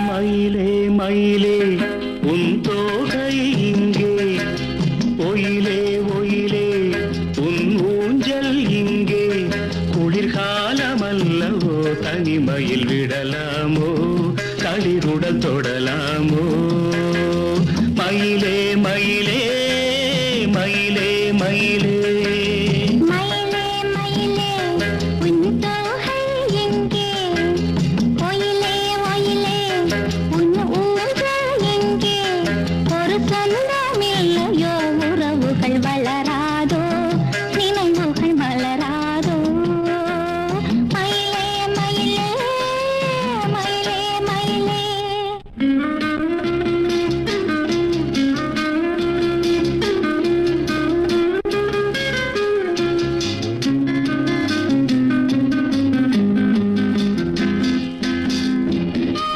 மயிலே மயிலே உன் தோகை இங்கே, ஒயிலே ஒயிலே உன் ஊஞ்சல் இங்கே, குளிர்காலமல்லவோ தனிமையில் விடலாமோ, களிருடன் தொடலாமோ. மயிலே மயிலே